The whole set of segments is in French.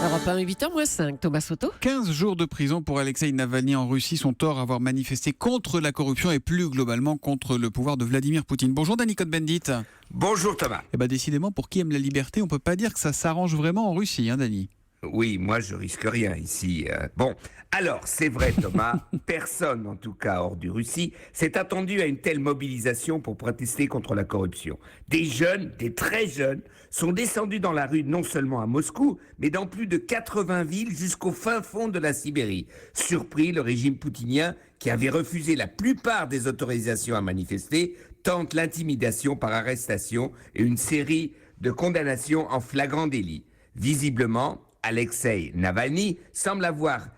Europe 1, 8h-5, Thomas Soto. 15 jours de prison pour Alexeï Navalny en Russie, son tort avoir manifesté contre la corruption et plus globalement contre le pouvoir de Vladimir Poutine. Bonjour Danny Cohn-Bendit. Bonjour Thomas. Décidément, pour qui aime la liberté, on ne peut pas dire que ça s'arrange vraiment en Russie, hein Danny? Oui, moi je risque rien ici. Bon, alors c'est vrai Thomas, personne en tout cas hors du Russie s'est attendu à une telle mobilisation pour protester contre la corruption. Des jeunes, des très jeunes, sont descendus dans la rue non seulement à Moscou, mais dans plus de 80 villes jusqu'au fin fond de la Sibérie. Surpris, le régime poutinien, qui avait refusé la plupart des autorisations à manifester, tente l'intimidation par arrestation et une série de condamnations en flagrant délit. Visiblement, Alexeï Navalny semble avoir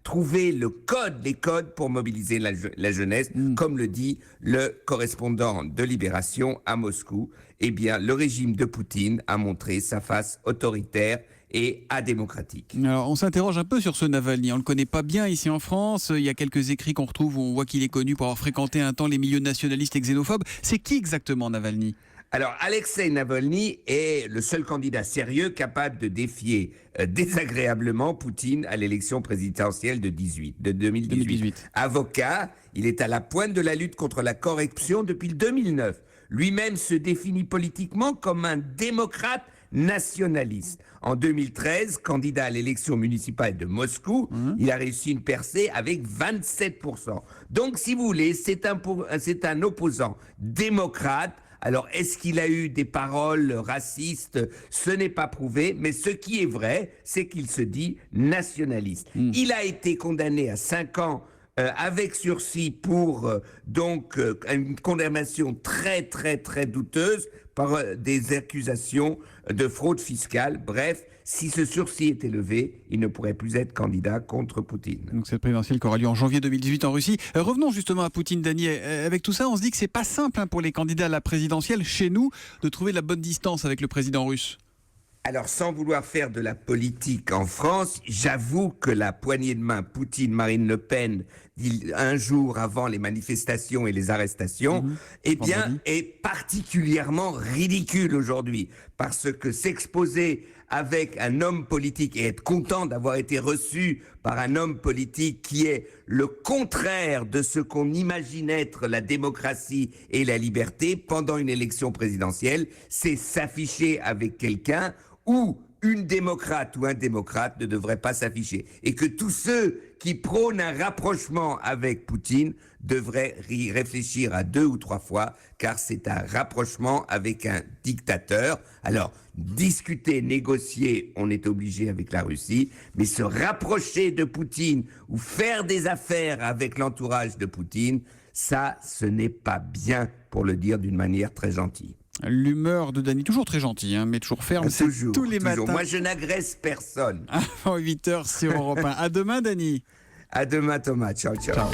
trouvé les codes pour mobiliser la jeunesse, comme le dit le correspondant de Libération à Moscou. Eh bien, le régime de Poutine a montré sa face autoritaire et adémocratique. Alors, on s'interroge un peu sur ce Navalny. On ne le connaît pas bien ici en France. Il y a quelques écrits qu'on retrouve où on voit qu'il est connu pour avoir fréquenté un temps les milieux nationalistes et xénophobes. C'est qui exactement Navalny ? Alors, Alexeï Navalny est le seul candidat sérieux capable de défier désagréablement Poutine à l'élection présidentielle de 2018. Avocat, il est à la pointe de la lutte contre la corruption depuis le 2009. Lui-même se définit politiquement comme un démocrate nationaliste. En 2013, candidat à l'élection municipale de Moscou, il a réussi une percée avec 27%. Donc, si vous voulez, c'est un opposant démocrate. Alors, est-ce qu'il a eu des paroles racistes? Ce n'est pas prouvé, mais ce qui est vrai, c'est qu'il se dit nationaliste. Il a été condamné à 5 ans avec sursis pour une condamnation très douteuse par des accusations de fraude fiscale. Bref, si ce sursis était levé, il ne pourrait plus être candidat contre Poutine. Donc cette présidentielle qui aura lieu en janvier 2018 en Russie. Revenons justement à Poutine, Dany. Avec tout ça, on se dit que c'est pas simple pour les candidats à la présidentielle chez nous de trouver la bonne distance avec le président russe. Alors, sans vouloir faire de la politique en France, j'avoue que la poignée de main Poutine-Marine Le Pen, un jour avant les manifestations et les arrestations, est particulièrement ridicule aujourd'hui. Parce que s'exposer avec un homme politique et être content d'avoir été reçu par un homme politique qui est le contraire de ce qu'on imagine être la démocratie et la liberté pendant une élection présidentielle, c'est s'afficher avec quelqu'un où une démocrate ou un démocrate ne devrait pas s'afficher. Et que tous ceux qui prônent un rapprochement avec Poutine devraient réfléchir à 2 ou 3 fois, car c'est un rapprochement avec un dictateur. Alors, discuter, négocier, on est obligé avec la Russie, mais se rapprocher de Poutine ou faire des affaires avec l'entourage de Poutine, ça, ce n'est pas bien, pour le dire d'une manière très gentille. L'humeur de Dany, toujours très gentil, mais toujours ferme, toujours, tous les matins. Moi, je n'agresse personne. Avant 8h sur Europe 1. À demain, Dany. À demain, Thomas. Ciao. Ciao.